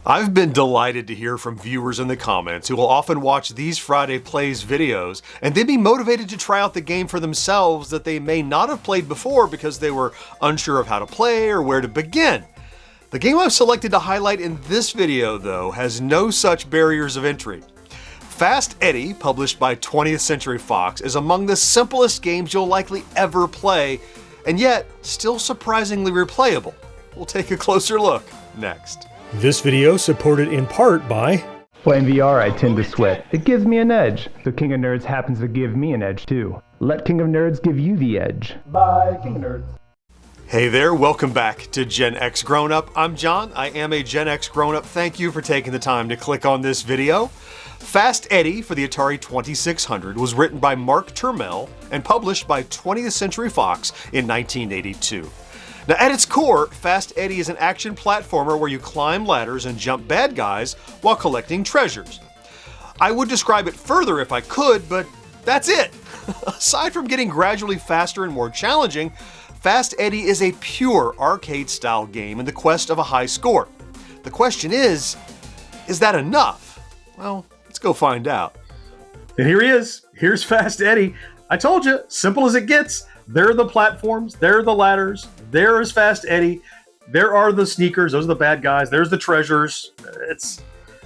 I've been delighted to hear from viewers in the comments who will often watch these Friday Plays videos and then be motivated to try out the game for themselves that they may not have played before because they were unsure of how to play or where to begin. The game I've selected to highlight in this video, though, has no such barriers of entry. Fast Eddie, published by 20th Century Fox, is among the simplest games you'll likely ever play, and yet still surprisingly replayable. We'll take a closer look next. This video supported in part by... Playing VR, I tend to sweat. It gives me an edge. So King of Nerds happens to give me an edge too. Let King of Nerds give you the edge. Bye, King of Nerds. Hey there, welcome back to GenXGrownUp. I'm John, I am a GenXGrownUp. Thank you for taking the time to click on this video. Fast Eddie for the Atari 2600 was written by Mark Turmel and published by 20th Century Fox in 1982. Now, at its core, Fast Eddie is an action platformer where you climb ladders and jump bad guys while collecting treasures. I would describe it further if I could, but that's it. Aside from getting gradually faster and more challenging, Fast Eddie is a pure arcade-style game in the quest of a high score. The question is that enough? Well, let's go find out. And here he is. Here's Fast Eddie. I told you, simple as it gets. There are the platforms, there are the ladders, there is Fast Eddie, there are the sneakers, those are the bad guys, there's the treasures.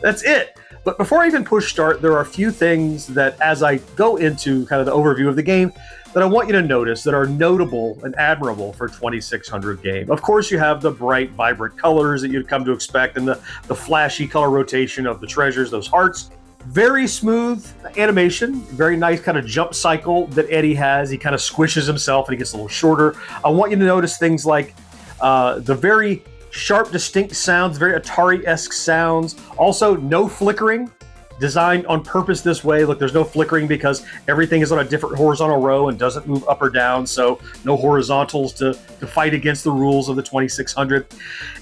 That's it. But before I even push start, there are a few things that as I go into kind of the overview of the game that I want you to notice that are notable and admirable for 2600 game. Of course, you have the bright, vibrant colors that you'd come to expect and the flashy color rotation of the treasures, those hearts. Very smooth animation, very nice kind of jump cycle that Eddie has. He kind of squishes himself and he gets a little shorter. I want you to notice things like the very sharp, distinct sounds, very Atari-esque sounds. Also, no flickering, designed on purpose this way. Look, there's no flickering because everything is on a different horizontal row and doesn't move up or down, so no horizontals to fight against the rules of the 2600.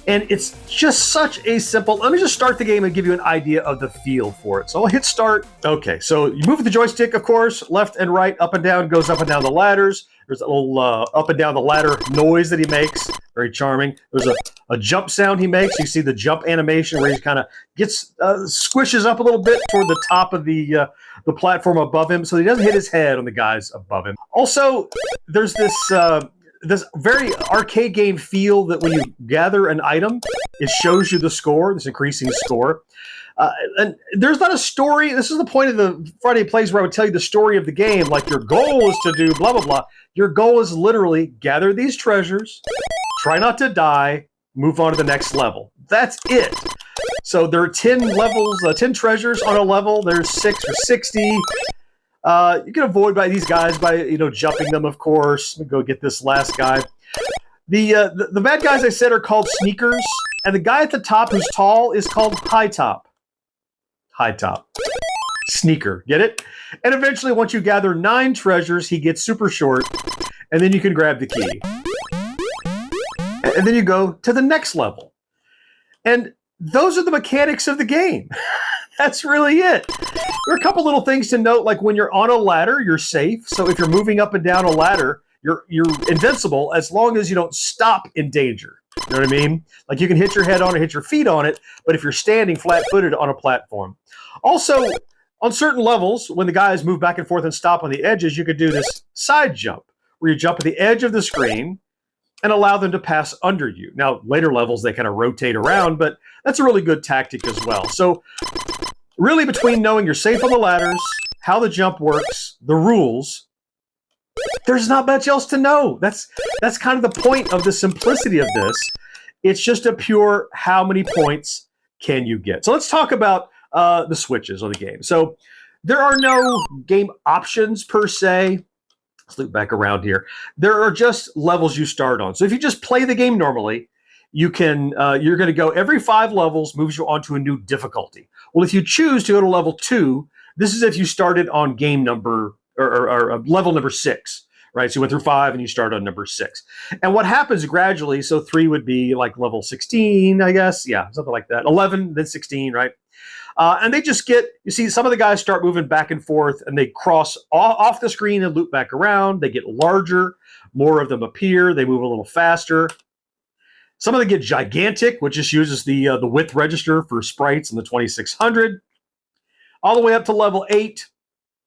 And it's just such a simple... Let me just start the game and give you an idea of the feel for it. So I'll hit start. Okay, so you move the joystick, of course, left and right, up and down, goes up and down the ladders. There's a little up and down the ladder noise that he makes. Very charming. There's a jump sound he makes. You see the jump animation where he kind of gets squishes up a little bit toward the top of the platform above him, so he doesn't hit his head on the guys above him. Also, there's this very arcade game feel that when you gather an item, it shows you the score, this increasing score. And there's not a story. This is the point of the Friday Plays where I would tell you the story of the game. Like, your goal is to do blah, blah, blah. Your goal is literally gather these treasures, try not to die, move on to the next level. That's it. So there are 10 levels, 10 treasures on a level. There's 6 or 60. You can avoid by these guys by, jumping them, of course. Let me go get this last guy. The bad guys I said are called sneakers, and the guy at the top who's tall is called high top. High top. Sneaker. Get it? And eventually, once you gather 9 treasures, he gets super short, and then you can grab the key. And then you go to the next level. And those are the mechanics of the game. That's really it. There are a couple little things to note, like when you're on a ladder, you're safe. So if you're moving up and down a ladder, you're invincible as long as you don't stop in danger. You know what I mean? Like, you can hit your head on it, hit your feet on it, but if you're standing flat-footed on a platform. Also, on certain levels, when the guys move back and forth and stop on the edges, you could do this side jump, where you jump at the edge of the screen and allow them to pass under you. Now, later levels, they kind of rotate around, but that's a really good tactic as well. So, really, between knowing you're safe on the ladders, how the jump works, the rules, there's not much else to know. That's kind of the point of the simplicity of this. It's just a pure how many points can you get. So let's talk about the switches of the game. So there are no game options per se. Let's loop back around here. There are just levels you start on. So if you just play the game normally, you can you're going to go every 5 levels, moves you onto a new difficulty. Well, if you choose to go to level 2, this is if you started on game number or level number 6, right? So you went through 5 and you start on number 6. And what happens gradually, so 3 would be like level 16, I guess. Yeah, something like that. 11, then 16, right? And they just get, you see, some of the guys start moving back and forth and they cross off the screen and loop back around. They get larger. More of them appear. They move a little faster. Some of them get gigantic, which just uses the width register for sprites in the 2600, all the way up to level 8,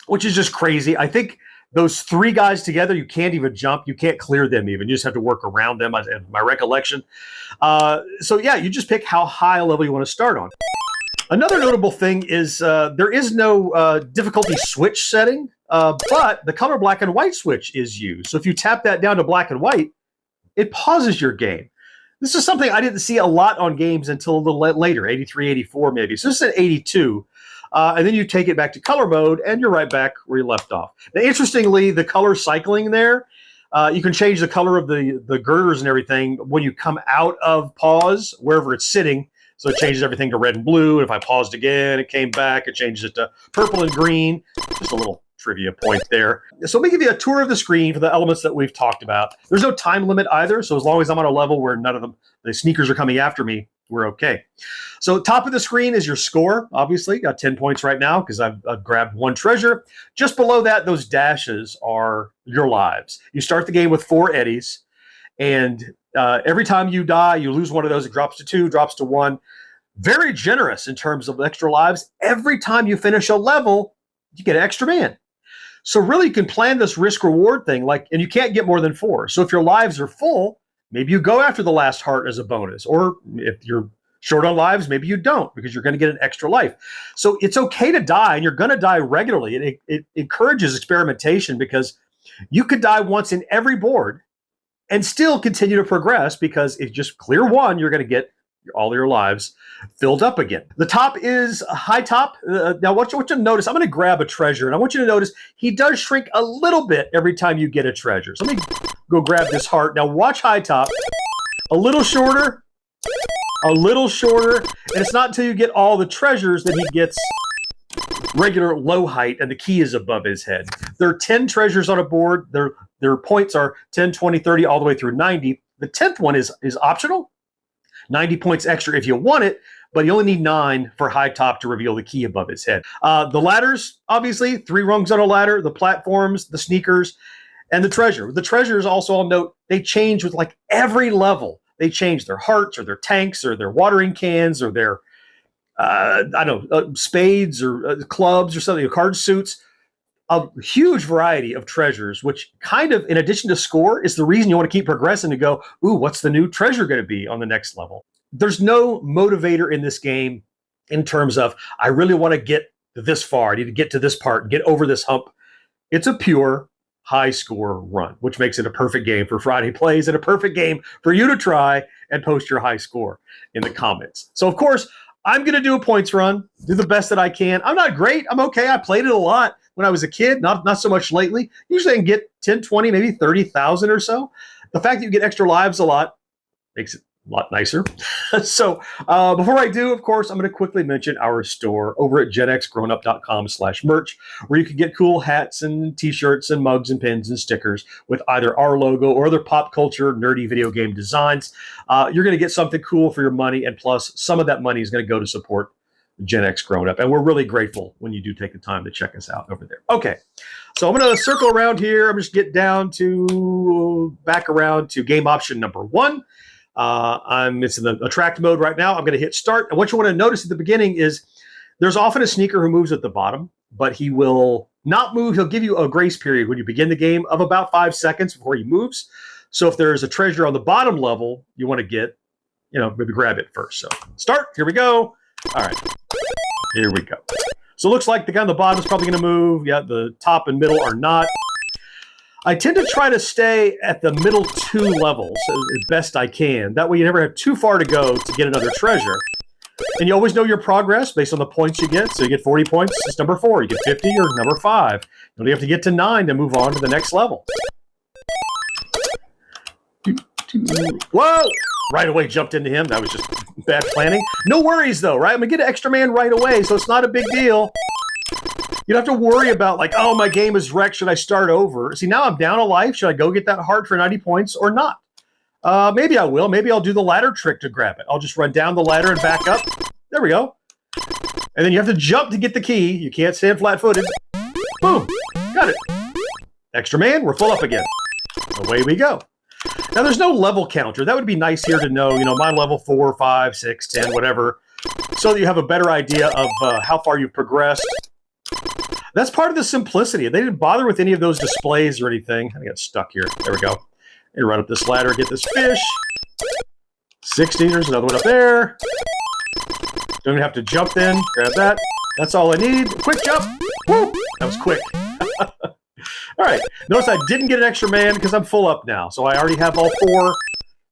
which is just crazy. I think those 3 guys together, you can't even jump. You can't clear them even. You just have to work around them, my recollection. So yeah, you just pick how high a level you want to start on. Another notable thing is there is no difficulty switch setting, but the color black and white switch is used. So if you tap that down to black and white, it pauses your game. This is something I didn't see a lot on games until a little later, 83, 84 maybe. So this is at 82. And then you take it back to color mode, and you're right back where you left off. Now, interestingly, the color cycling there, you can change the color of the girders and everything when you come out of pause, wherever it's sitting. So it changes everything to red and blue. And if I paused again, it came back. It changes it to purple and green. Just a little trivia point there. So let me give you a tour of the screen for the elements that we've talked about. There's no time limit either. So as long as I'm on a level where none of the sneakers are coming after me, we're okay. So top of the screen is your score. Obviously, got 10 points right now because I've grabbed 1 treasure. Just below that, those dashes are your lives. You start the game with 4 eddies, and every time you die, you lose one of those. It drops to 2, drops to 1. Very generous in terms of extra lives. Every time you finish a level, you get an extra man. So really, you can plan this risk-reward thing, and you can't get more than 4. So if your lives are full, maybe you go after the last heart as a bonus. Or if you're short on lives, maybe you don't, because you're going to get an extra life. So it's okay to die, and you're going to die regularly. It encourages experimentation, because you could die once in every board and still continue to progress, because if you just clear 1, you're going to get all your lives filled up again. The top is a high top. Now, what you notice, I'm going to grab a treasure, and I want you to notice he does shrink a little bit every time you get a treasure. So let me go grab this heart. Now, watch high top. A little shorter, and it's not until you get all the treasures that he gets regular low height, and the key is above his head. There are 10 treasures on a board. Their points are 10, 20, 30, all the way through 90. The 10th one is optional. 90 points extra if you want it, but you only need 9 for high top to reveal the key above his head. The ladders, obviously, 3 rungs on a ladder, the platforms, the sneakers, and the treasure. The treasures also, I'll note, they change with every level. They change their hearts or their tanks or their watering cans or their, spades or clubs or something, card suits. A huge variety of treasures, which kind of, in addition to score, is the reason you want to keep progressing to go, ooh, what's the new treasure going to be on the next level? There's no motivator in this game in terms of, I really want to get this far. I need to get to this part and get over this hump. It's a pure high score run, which makes it a perfect game for Friday plays and a perfect game for you to try and post your high score in the comments. So, of course, I'm going to do a points run, do the best that I can. I'm not great. I'm okay. I played it a lot when I was a kid, not so much lately. Usually I can get 10, 20, maybe 30,000 or so. The fact that you get extra lives a lot makes it a lot nicer. So before I do, of course, I'm going to quickly mention our store over at GenXGrownUp.com/merch, where you can get cool hats and t-shirts and mugs and pins and stickers with either our logo or other pop culture nerdy video game designs. You're going to get something cool for your money, and plus some of that money is going to go to support GenXGrownUp, and we're really grateful when you do take the time to check us out over there. Okay, so I'm going to circle around here. I'm just get back around to game option number 1. It's in the attract mode right now. I'm going to hit start, and what you want to notice at the beginning is there's often a sneaker who moves at the bottom, but he will not move. He'll give you a grace period when you begin the game of about 5 seconds before he moves. So if there's a treasure on the bottom level you want to get, maybe grab it first. So start. Here we go. All right. Here we go. So it looks like the guy on the bottom is probably going to move. Yeah, the top and middle are not. I tend to try to stay at the middle 2 levels as best I can. That way you never have too far to go to get another treasure. And you always know your progress based on the points you get. So you get 40 points, it's number 4. You get 50 or number 5. You only have to get to 9 to move on to the next level. Whoa! Right away jumped into him. That was just bad planning. No worries, though, right? I'm going to get an extra man right away, so it's not a big deal. You don't have to worry about, oh, my game is wrecked. Should I start over? See, now I'm down a life. Should I go get that heart for 90 points or not? Maybe I will. Maybe I'll do the ladder trick to grab it. I'll just run down the ladder and back up. There we go. And then you have to jump to get the key. You can't stand flat-footed. Boom. Got it. Extra man. We're full up again. Away we go. Now, there's no level counter. That would be nice here to know, my level 4, 5, 6, 10, whatever, so that you have a better idea of how far you've progressed. That's part of the simplicity. They didn't bother with any of those displays or anything. I got stuck here. There we go. You run up this ladder, get this fish. 60, there's another one up there. Don't even have to jump then. Grab that. That's all I need. Quick jump. Woo! That was quick. All right. Notice I didn't get an extra man because I'm full up now. So I already have all 4.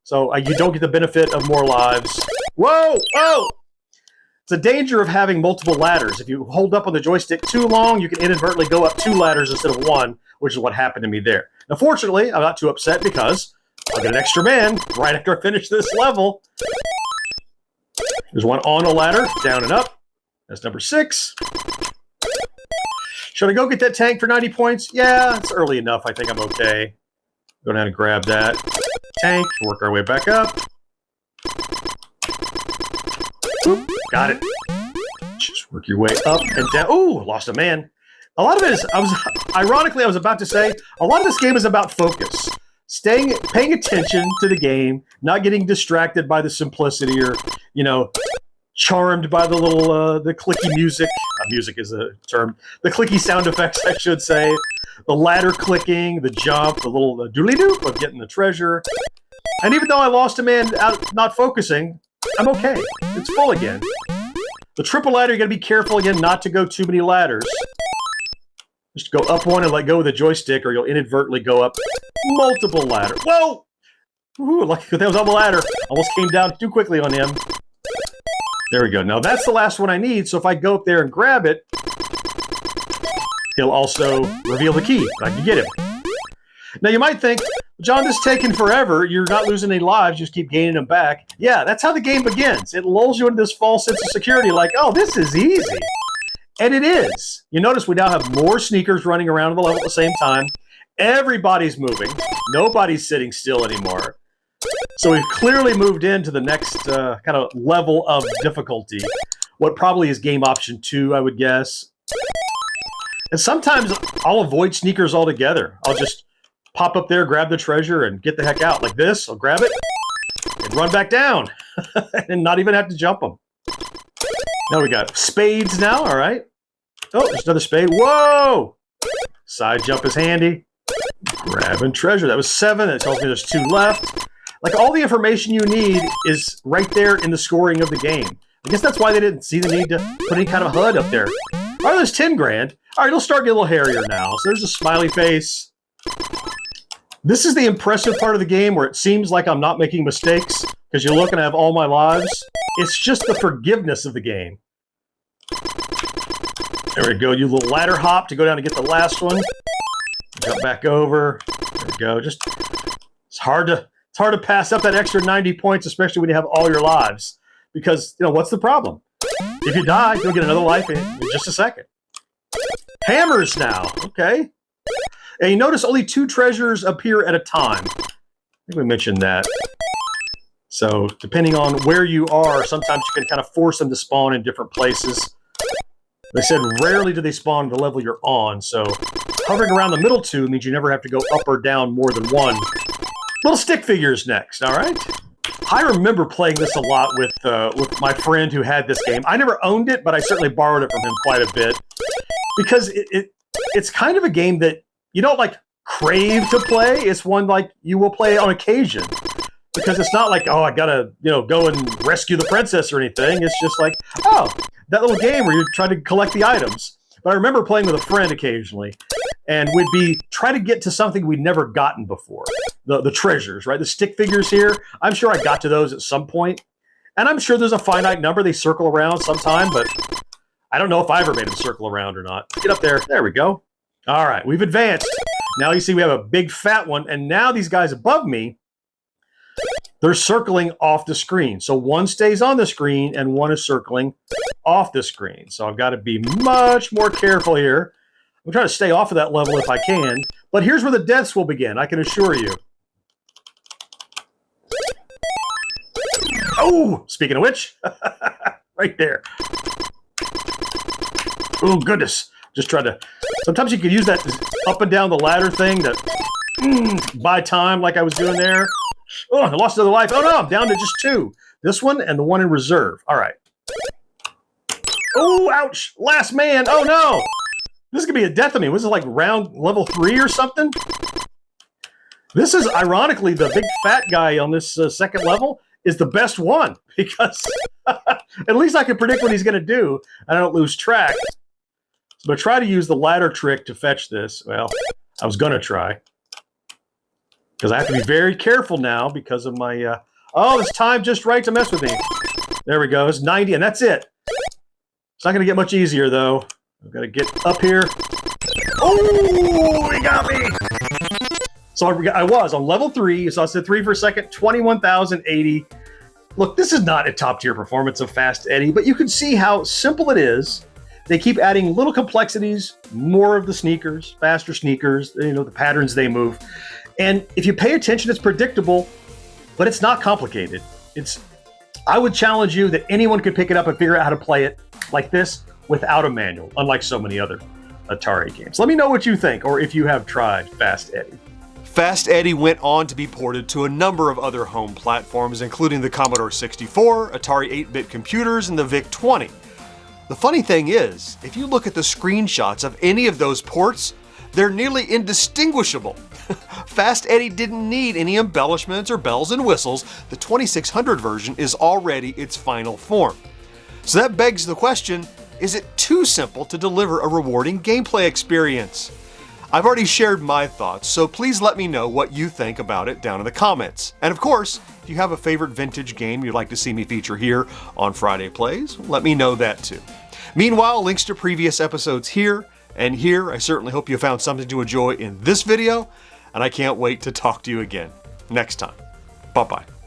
So you don't get the benefit of more lives. Whoa! Oh! It's a danger of having multiple ladders. If you hold up on the joystick too long, you can inadvertently go up 2 ladders instead of 1, which is what happened to me there. Now, fortunately, I'm not too upset because I'll get an extra man right after I finish this level. There's one on a ladder, down and up. That's number 6. Should I go get that tank for 90 points? Yeah, it's early enough. I think I'm okay. Go down and grab that tank, work our way back up. Oop, got it. Just work your way up and down. Ooh, lost a man. A lot of it is, ironically, I was about to say, a lot of this game is about focus. Paying attention to the game, not getting distracted by the simplicity or, charmed by the little, the clicky music. Music is a term. The clicky sound effects, I should say. The ladder clicking, the jump, the little doodly-doop of getting the treasure. And even though I lost a man out not focusing, I'm okay. It's full again. The triple ladder, you gotta be careful again not to go too many ladders. Just go up one and let go of the joystick or you'll inadvertently go up multiple ladders. Whoa! Ooh, lucky that was on the ladder. Almost came down too quickly on him. There we go. Now that's the last one I need, so if I go up there and grab it, he'll also reveal the key. I can get him. Now you might think, John, this is taking forever. You're not losing any lives. You just keep gaining them back. Yeah, that's how the game begins. It lulls you into this false sense of security like, oh, this is easy. And it is. You notice we now have more sneakers running around the level at the same time. Everybody's moving. Nobody's sitting still anymore. So we've clearly moved into the next kind of level of difficulty. What probably is game option 2, I would guess. And sometimes I'll avoid sneakers altogether. I'll just pop up there, grab the treasure, and get the heck out. Like this, I'll grab it and run back down and not even have to jump them. Now we got spades now, all right. Oh, there's another spade. Whoa! Side jump is handy. Grabbing treasure. That was 7. That tells me there's 2 left. Like, all the information you need is right there in the scoring of the game. I guess that's why they didn't see the need to put any kind of HUD up there. All right, there's 10 grand. All right, it'll start getting a little hairier now. So there's a smiley face. This is the impressive part of the game where it seems like I'm not making mistakes because you look and I have all my lives. It's just the forgiveness of the game. There we go. You little ladder hop to go down and get the last one. Jump back over. There we go. Just it's hard to pass up that extra 90 points, especially when you have all your lives. Because, what's the problem? If you die, you'll get another life in just a second. Hammers now. Okay. And you notice only 2 treasures appear at a time. I think we mentioned that. So depending on where you are, sometimes you can kind of force them to spawn in different places. They said rarely do they spawn at the level you're on. So hovering around the middle 2 means you never have to go up or down more than 1. Little stick figures next, all right? I remember playing this a lot with my friend who had this game. I never owned it, but I certainly borrowed it from him quite a bit. Because it's kind of a game that you don't crave to play. It's one you will play on occasion. Because it's not like, oh, I gotta, go and rescue the princess or anything. It's just like, oh, that little game where you're trying to collect the items. But I remember playing with a friend occasionally, and we'd be trying to get to something we'd never gotten before. The treasures, right? The stick figures here. I'm sure I got to those at some point. And I'm sure there's a finite number they circle around sometime, but I don't know if I ever made them circle around or not. Get up there. There we go. All right, we've advanced. Now you see we have a big fat one, and now these guys above me, they're circling off the screen. So one stays on the screen and one is circling off the screen. So I've got to be much more careful here. I'm trying to stay off of that level if I can. But here's where the deaths will begin, I can assure you. Oh, speaking of which, right there. Oh, goodness. Just try to... Sometimes you can use that up and down the ladder thing to buy time like I was doing there. Oh, I lost another life. Oh no, I'm down to just 2. This one and the one in reserve. All right. Oh, ouch. Last man. Oh no. This is going to be a death of me. Was it like round level 3 or something? This is ironically the big fat guy on this second level is the best one because at least I can predict what he's going to do. I don't lose track. So I try to use the ladder trick to fetch this. Well, I was going to try. Because I have to be very careful now because of my... oh, it's timed just right to mess with me. There we go. It's 90, and that's it. It's not going to get much easier, though. I've got to get up here. Oh, he got me! So I was on level 3, so I said 3 for a second, 21,080. Look, this is not a top-tier performance of Fast Eddie, but you can see how simple it is. They keep adding little complexities, more of the sneakers, faster sneakers, you know, the patterns they move. And if you pay attention, it's predictable, but it's not complicated. I would challenge you that anyone could pick it up and figure out how to play it like this without a manual, unlike so many other Atari games. Let me know what you think, or if you have tried Fast Eddie. Fast Eddie went on to be ported to a number of other home platforms, including the Commodore 64, Atari 8-bit computers, and the VIC-20. The funny thing is, if you look at the screenshots of any of those ports, they're nearly indistinguishable. Fast Eddie didn't need any embellishments or bells and whistles. The 2600 version is already its final form. So that begs the question, is it too simple to deliver a rewarding gameplay experience? I've already shared my thoughts, so please let me know what you think about it down in the comments. And of course, if you have a favorite vintage game you'd like to see me feature here on Friday Plays, let me know that too. Meanwhile, links to previous episodes here and here. I certainly hope you found something to enjoy in this video, and I can't wait to talk to you again next time. Bye-bye.